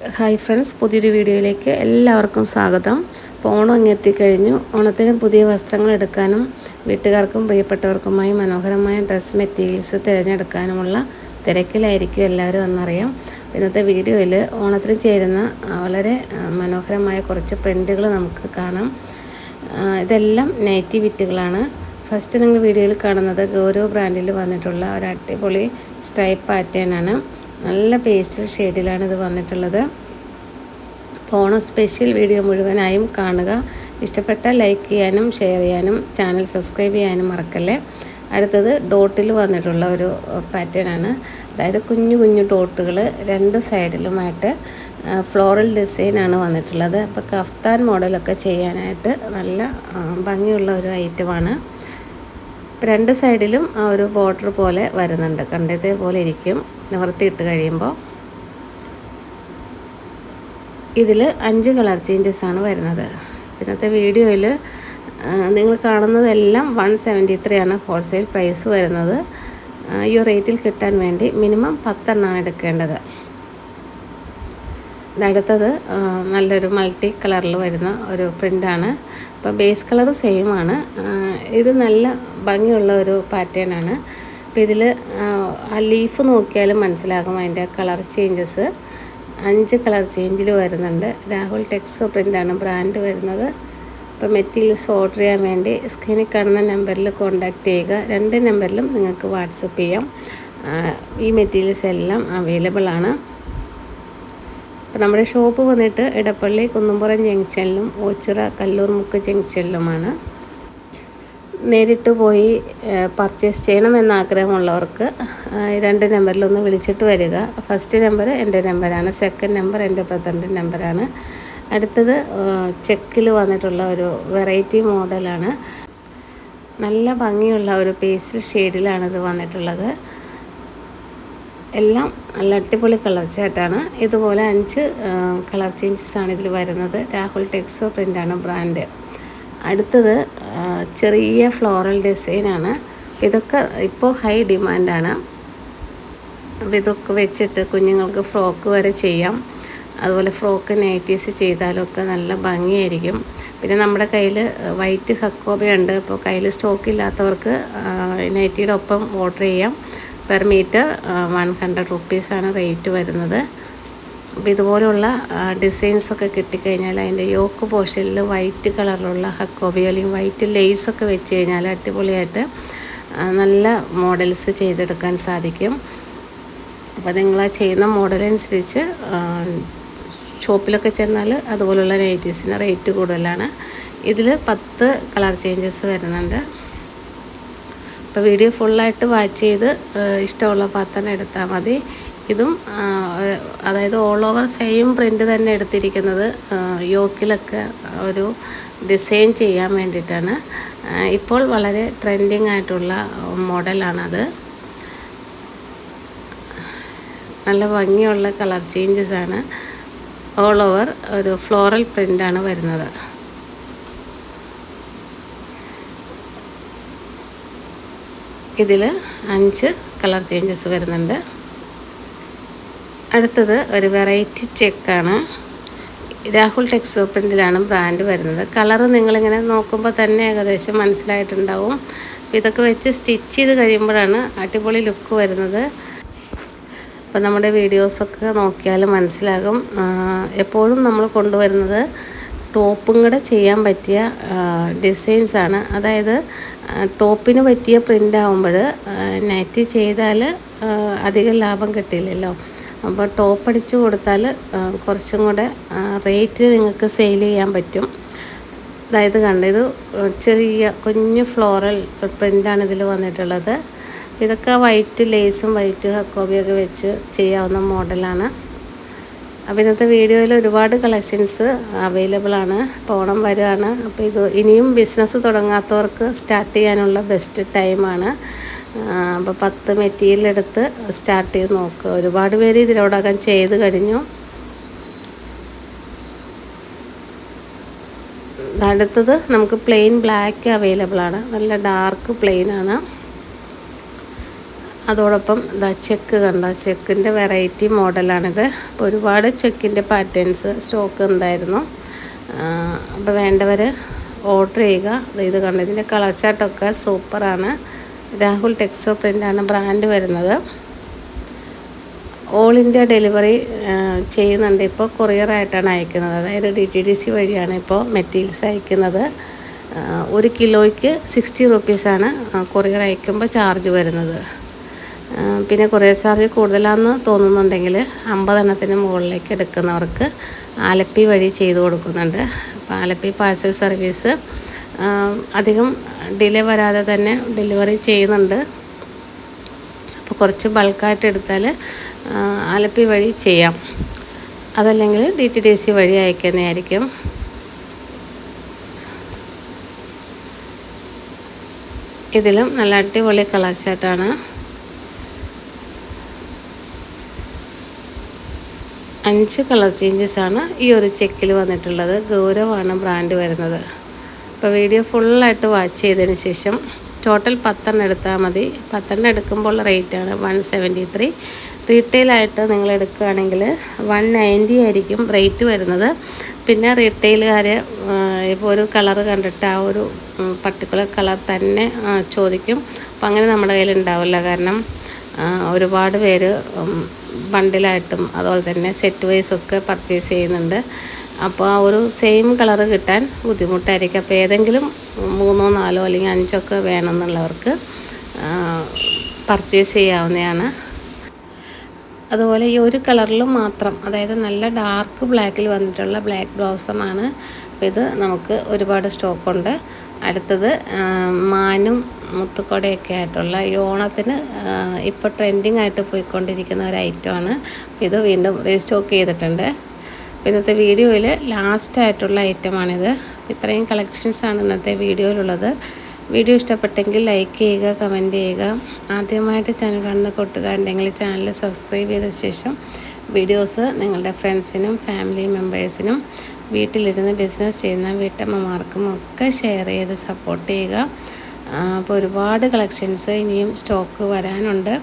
Hi friends, പുതിയൊരു വീഡിയോയിലേക്ക് എല്ലാവർക്കും സ്വാഗതം. ഇപ്പോൾ ഓണം അങ്ങ് എത്തിക്കഴിഞ്ഞു. ഓണത്തിന് പുതിയ വസ്ത്രങ്ങൾ എടുക്കാനും വീട്ടുകാർക്കും പ്രിയപ്പെട്ടവർക്കുമായി മനോഹരമായ ഡ്രസ് മെറ്റീരിയൽസ് തിരഞ്ഞെടുക്കാനുമുള്ള തിരക്കിലായിരിക്കും എല്ലാവരും എന്നറിയാം. ഇന്നത്തെ വീഡിയോയിൽ ഓണത്തിന് ചേരുന്ന വളരെ മനോഹരമായ കുറച്ച് പ്രിൻറ്റുകൾ നമുക്ക് കാണാം. ഇതെല്ലാം നൈറ്റി ബിറ്റുകളാണ്. ഫസ്റ്റ് നിങ്ങൾ വീഡിയോയിൽ കാണുന്നത് ഗൗരവ് ബ്രാൻഡിൽ വന്നിട്ടുള്ള ഒരു അടിപൊളി സ്ട്രൈപ്പ് പാറ്റേൺ ആണ്. നല്ല പേസ്റ്റൽ ഷെയ്ഡിലാണ് ഇത് വന്നിട്ടുള്ളത്. ഓണം സ്പെഷ്യൽ വീഡിയോ മുഴുവനായും കാണുക. ഇഷ്ടപ്പെട്ടാൽ ലൈക്ക് ചെയ്യാനും ഷെയർ ചെയ്യാനും ചാനൽ സബ്സ്ക്രൈബ് ചെയ്യാനും മറക്കല്ലേ. അടുത്തത് ഡോട്ടിൽ വന്നിട്ടുള്ള ഒരു പാറ്റേൺ ആണ്. അതായത് കുഞ്ഞു കുഞ്ഞു ഡോട്ടുകൾ രണ്ട് സൈഡിലുമായിട്ട് ഫ്ലോറൽ ഡിസൈനാണ് വന്നിട്ടുള്ളത്. അപ്പോൾ കഫ്താൻ മോഡലൊക്കെ ചെയ്യാനായിട്ട് നല്ല ഭംഗിയുള്ള ഒരു ഐറ്റമാണ്. രണ്ട് സൈഡിലും ആ ഒരു ബോർഡർ പോലെ വരുന്നുണ്ട്. കണ്ടതേപോലെ ഇരിക്കും നിവർത്തിയിട്ട് കഴിയുമ്പോൾ. ഇതിൽ 5 കളർ ചേഞ്ചസ് ആണ് വരുന്നത്. ഇന്നത്തെ വീഡിയോയിൽ നിങ്ങൾ കാണുന്നതെല്ലാം 173 ആണ് ഹോൾസെയിൽ പ്രൈസ് വരുന്നത്. ഈ റേറ്റിൽ കിട്ടാൻ വേണ്ടി മിനിമം 10 എണ്ണമാണ് എടുക്കേണ്ടത്. അടുത്തത് നല്ലൊരു മൾട്ടി കളറിൽ വരുന്ന ഒരു പ്രിൻ്റാണ്. അപ്പോൾ ബേസ് കളർ സെയിം ആണ്. ഇത് നല്ല ഭംഗിയുള്ള ഒരു പാറ്റേൺ ആണ്. അപ്പോൾ ഇതിൽ ആ ലീഫ് നോക്കിയാലും മനസ്സിലാകും അതിൻ്റെ കളർ ചേഞ്ചസ്. 5 കളർ ചേഞ്ചിൽ വരുന്നുണ്ട്. രാഹുൽ ടെക്സോ പ്രിൻ്റാണ് ബ്രാൻഡ് വരുന്നത്. അപ്പോൾ മെറ്റീരിയൽസ് ഓർഡർ ചെയ്യാൻ വേണ്ടി സ്ക്രീനിൽ കാണുന്ന നമ്പറിൽ കോൺടാക്റ്റ് ചെയ്യുക. 2 നമ്പറിലും നിങ്ങൾക്ക് വാട്സപ്പ് ചെയ്യാം. ഈ മെറ്റീരിയൽസ് എല്ലാം അവൈലബിൾ ആണ്. അപ്പോൾ നമ്മുടെ ഷോപ്പ് വന്നിട്ട് ഇടപ്പള്ളി കുന്നുംപുറം ജംഗ്ഷനിലും ഓച്ചിറ കല്ലൂർമുക്ക് ജംഗ്ഷനിലുമാണ്. നേരിട്ട് പോയി പർച്ചേസ് ചെയ്യണമെന്ന് ആഗ്രഹമുള്ളവർക്ക് 2 നമ്പറിലൊന്ന് വിളിച്ചിട്ട് വരിക. ഫസ്റ്റ് നമ്പർ എൻ്റെ നമ്പറാണ്, സെക്കൻഡ് നമ്പർ എൻ്റെ ബ്രദറിൻ്റെ നമ്പറാണ്. അടുത്തത് ചെക്കിൽ വന്നിട്ടുള്ള ഒരു വെറൈറ്റി മോഡലാണ്. നല്ല ഭംഗിയുള്ള ഒരു പേസ്റ്റൽ ഷെയ്ഡിലാണിത് വന്നിട്ടുള്ളത്. എല്ലാം നല്ല അടിപൊളി കളർ ചാർട്ടാണ്. ഇതുപോലെ 5 കളർ ചേഞ്ചസ് ആണ് ഇതിൽ വരുന്നത്. രാഹുൽ ടെക്സോ പ്രിൻ്റാണ് ബ്രാൻഡ്. അടുത്തത് ചെറിയ ഫ്ലോറൽ ഡിസൈനാണ്. ഇതൊക്കെ ഇപ്പോൾ ഹൈ ഡിമാൻഡാണ്. അപ്പോൾ ഇതൊക്കെ വെച്ചിട്ട് കുഞ്ഞുങ്ങൾക്ക് ഫ്രോക്ക് വരെ ചെയ്യാം. അതുപോലെ ഫ്രോക്ക് നൈറ്റീസ് ചെയ്താലൊക്കെ നല്ല ഭംഗിയായിരിക്കും. പിന്നെ നമ്മുടെ കയ്യിൽ വൈറ്റ് ഹക്കോബയുണ്ട്. അപ്പോൾ കയ്യിൽ സ്റ്റോക്ക് ഇല്ലാത്തവർക്ക് നൈറ്റിയുടെ ഒപ്പം ഓർഡർ ചെയ്യാം. പെർ മീറ്റർ 100 റുപ്പീസാണ് റേറ്റ് വരുന്നത്. അപ്പോൾ ഇതുപോലുള്ള ഡിസൈൻസൊക്കെ കിട്ടിക്കഴിഞ്ഞാൽ അതിൻ്റെ യോക്ക് പോർഷനിൽ വൈറ്റ് കളറിലുള്ള ഹക്കോബി അല്ലെങ്കിൽ വൈറ്റ് ലേസൊക്കെ വെച്ച് കഴിഞ്ഞാൽ അടിപൊളിയായിട്ട് നല്ല മോഡൽസ് ചെയ്തെടുക്കാൻ സാധിക്കും. അപ്പോൾ നിങ്ങൾ ആ ചെയ്യുന്ന മോഡലനുസരിച്ച് ഷോപ്പിലൊക്കെ ചെന്നാൽ അതുപോലുള്ള നൈറ്റീസിന് റേറ്റ് കൂടുതലാണ്. ഇതിൽ 10 കളർ ചേഞ്ചസ് വരുന്നുണ്ട്. അപ്പോൾ വീഡിയോ ഫുള്ളായിട്ട് വാച്ച് ചെയ്ത് ഇഷ്ടമുള്ള പാത്രം എടുത്താൽ മതി. ഇതും അതായത് ഓൾ ഓവർ സെയിം പ്രിൻ്റ് തന്നെ എടുത്തിരിക്കുന്നത് യോക്കിലൊക്കെ ഒരു ഡിസൈൻ ചെയ്യാൻ വേണ്ടിയിട്ടാണ്. ഇപ്പോൾ വളരെ ട്രെൻഡിങ് ആയിട്ടുള്ള മോഡലാണത്. നല്ല ഭംഗിയുള്ള കളർ ചേഞ്ചസ് ആണ്. ഓൾ ഓവർ ഒരു ഫ്ലോറൽ പ്രിൻ്റാണ് വരുന്നത്. ഇതിൽ 5 കളർ ചേഞ്ചസ് വരുന്നുണ്ട്. അടുത്തത് ഒരു വെറൈറ്റി ചെക്കാണ്. രാഹുൽ ടെക്സോ പ്രിൻ്റിലാണ് ബ്രാൻഡ് വരുന്നത്. കളറ് നിങ്ങളിങ്ങനെ നോക്കുമ്പോൾ തന്നെ ഏകദേശം മനസ്സിലായിട്ടുണ്ടാവും. ഇതൊക്കെ വെച്ച് സ്റ്റിച്ച് ചെയ്ത് കഴിയുമ്പോഴാണ് അടിപൊളി ലുക്ക് വരുന്നത്. അപ്പോൾ നമ്മുടെ വീഡിയോസൊക്കെ നോക്കിയാൽ മനസ്സിലാകും. എപ്പോഴും നമ്മൾ കൊണ്ടുവരുന്നത് ടോപ്പും കൂടെ ചെയ്യാൻ പറ്റിയ ഡിസൈൻസാണ്. അതായത് ടോപ്പിന് പറ്റിയ പ്രിൻ്റ് ആകുമ്പോൾ നെറ്റ് ചെയ്താൽ അധികം ലാഭം കിട്ടില്ലല്ലോ. അപ്പോൾ ടോപ്പ് അടിച്ച് കൊടുത്താൽ കുറച്ചും കൂടെ റേറ്റ് നിങ്ങൾക്ക് സെയിൽ ചെയ്യാൻ പറ്റും. അതായത് ഇത് ചെറിയ കുഞ്ഞു ഫ്ലോറൽ പ്രിൻ്റാണ് ഇതിൽ വന്നിട്ടുള്ളത്. ഇതൊക്കെ വൈറ്റ് ലേസും വൈറ്റ് ഹക്കോബിയൊക്കെ വെച്ച് ചെയ്യാവുന്ന മോഡലാണ്. അപ്പോൾ ഇന്നത്തെ വീഡിയോയിൽ ഒരുപാട് കളക്ഷൻസ് അവൈലബിൾ ആണ്. ഓണം വരികയാണ്. അപ്പോൾ ഇത് ഇനിയും ബിസിനസ് തുടങ്ങാത്തവർക്ക് സ്റ്റാർട്ട് ചെയ്യാനുള്ള ബെസ്റ്റ് ടൈമാണ്. അപ്പോൾ 10 മെറ്റീരിയൽ എടുത്ത് സ്റ്റാർട്ട് ചെയ്ത് നോക്കുക. ഒരുപാട് പേര് ഇതിനോടകം ചെയ്ത് കഴിഞ്ഞു. അടുത്തത് നമുക്ക് പ്ലെയിൻ ബ്ലാക്ക് അവൈലബിൾ ആണ്. നല്ല ഡാർക്ക് പ്ലെയിൻ ആണ്. അതോടൊപ്പം ഇതാ ചെക്ക് കണ്ടോ, ചെക്കിൻ്റെ വെറൈറ്റി മോഡലാണിത്. അപ്പോൾ ഒരുപാട് ചെക്കിൻ്റെ പാറ്റേൺസ് സ്റ്റോക്ക് ഉണ്ടായിരുന്നു. അപ്പോൾ വേണ്ടവർ ഓർഡർ ചെയ്യുക. ഇത് കണ്ടോ, ഇതിൻ്റെ കളർ ചാർട്ടൊക്കെ സൂപ്പറാണ്. രാഹുൽ ടെക്സോ പ്രിൻ്റാണ് ബ്രാൻഡ് വരുന്നത്. ഓൾ ഇന്ത്യ ഡെലിവറി ചെയ്യുന്നുണ്ട്. ഇപ്പോൾ കൊറിയറായിട്ടാണ് അയക്കുന്നത്, അതായത് DTDC വഴിയാണ് ഇപ്പോൾ മെറ്റീരിയൽസ് അയക്കുന്നത്. 1 കിലോയ്ക്ക് 60 റുപ്പീസാണ് കൊറിയർ അയക്കുമ്പോൾ ചാർജ് വരുന്നത്. പിന്നെ കൊറിയർ ചാർജ് കൂടുതലാണെന്ന് തോന്നുന്നുണ്ടെങ്കിൽ 50 എണ്ണത്തിന് മുകളിലേക്ക് എടുക്കുന്നവർക്ക് ആലപ്പി വഴി ചെയ്ത് കൊടുക്കുന്നുണ്ട്. അപ്പോൾ ആലപ്പി പാഴ്സൽ സർവീസ് അധികം ഡിലേ വരാതെ തന്നെ ഡെലിവറി ചെയ്യുന്നുണ്ട്. അപ്പോൾ കുറച്ച് ബൾക്കായിട്ട് എടുത്താൽ ആലപ്പി വഴി ചെയ്യാം, അതല്ലെങ്കിൽ DTDC വഴി അയക്കുന്നതായിരിക്കും. ഇതിലും നല്ല അടിപൊളി കളർ ചാർട്ടാണ്. 5 കളർ ചേഞ്ചസാണ് ഈ ഒരു ചെക്കിൽ വന്നിട്ടുള്ളത്. ഗൗരവാണ് ബ്രാൻഡ് വരുന്നത്. അപ്പോൾ വീഡിയോ ഫുള്ളായിട്ട് വാച്ച് ചെയ്തതിന് ശേഷം ടോട്ടൽ 10 എണ്ണം എടുത്താൽ മതി. 10 എണ്ണം എടുക്കുമ്പോൾ റേറ്റാണ് 173. റീറ്റെയിലായിട്ട് നിങ്ങൾ എടുക്കുകയാണെങ്കിൽ 190 ആയിരിക്കും റേറ്റ് വരുന്നത്. പിന്നെ റീറ്റെയിലുകാർ ഇപ്പോൾ ഒരു കളറ് കണ്ടിട്ട് ആ ഒരു പർട്ടിക്കുലർ കളർ തന്നെ ചോദിക്കും. അപ്പം അങ്ങനെ നമ്മുടെ കയ്യിൽ ഉണ്ടാവില്ല, കാരണം ഒരുപാട് പേര് ബണ്ടിലായിട്ടും അതുപോലെ തന്നെ സെറ്റ് വൈസൊക്കെ പർച്ചേസ് ചെയ്യുന്നുണ്ട്. അപ്പോൾ ആ ഒരു സെയിം കളറ് കിട്ടാൻ ബുദ്ധിമുട്ടായിരിക്കും. അപ്പോൾ ഏതെങ്കിലും 3, 4 അല്ലെങ്കിൽ 5 വേണമെന്നുള്ളവർക്ക് പർച്ചേസ് ചെയ്യാവുന്നതാണ്. അതുപോലെ ഈ ഒരു കളറിൽ മാത്രം, അതായത് നല്ല ഡാർക്ക് ബ്ലാക്കിൽ വന്നിട്ടുള്ള ബ്ലാക്ക് ബ്ലോസമാണ്. അപ്പോൾ ഇത് നമുക്ക് ഒരുപാട് സ്റ്റോക്കുണ്ട്. അടുത്തത് മാനും മുത്തുക്കൊടയൊക്കെ ആയിട്ടുള്ള ഈ ഓണത്തിന് ഇപ്പോൾ ട്രെൻഡിങ് ആയിട്ട് പോയിക്കൊണ്ടിരിക്കുന്ന ഒരു ഐറ്റമാണ്. ഇത് വീണ്ടും റീസ്റ്റോക്ക് ചെയ്തിട്ടുണ്ട്. ഇന്നത്തെ വീഡിയോയിൽ ലാസ്റ്റായിട്ടുള്ള ഐറ്റമാണിത്. ഇത്രയും കളക്ഷൻസാണ് ഇന്നത്തെ വീഡിയോയിലുള്ളത്. വീഡിയോ ഇഷ്ടപ്പെട്ടെങ്കിൽ ലൈക്ക് ചെയ്യുക, കമൻറ്റ് ചെയ്യുക. ആദ്യമായിട്ട് ചാനൽ കാണുന്ന കൂട്ടുകാരുണ്ടെങ്കിൽ ചാനൽ സബ്സ്ക്രൈബ് ചെയ്ത ശേഷം വീഡിയോസ് നിങ്ങളുടെ ഫ്രണ്ട്സിനും ഫാമിലി മെമ്പേഴ്സിനും വീട്ടിലിരുന്ന് ബിസിനസ് ചെയ്യുന്ന വീട്ടമ്മമാർക്കും ഒക്കെ ഷെയർ ചെയ്ത് സപ്പോർട്ട് ചെയ്യുക. അപ്പോൾ ഒരുപാട് കളക്ഷൻസ് ഇനിയും സ്റ്റോക്ക് വരാനുണ്ട്.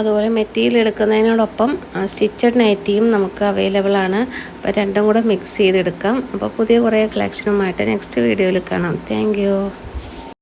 അതുപോലെ മെറ്റീരിയൽ എടുക്കുന്നതിനോടൊപ്പം സ്റ്റിച്ചഡ് നൈറ്റിയും നമുക്ക് അവൈലബിൾ ആണ്. അപ്പോൾ രണ്ടും കൂടെ മിക്സ് ചെയ്തെടുക്കാം. അപ്പോൾ പുതിയ കുറേ കളക്ഷനുമായിട്ട് നെക്സ്റ്റ് വീഡിയോയിൽ കാണാം. Thank you.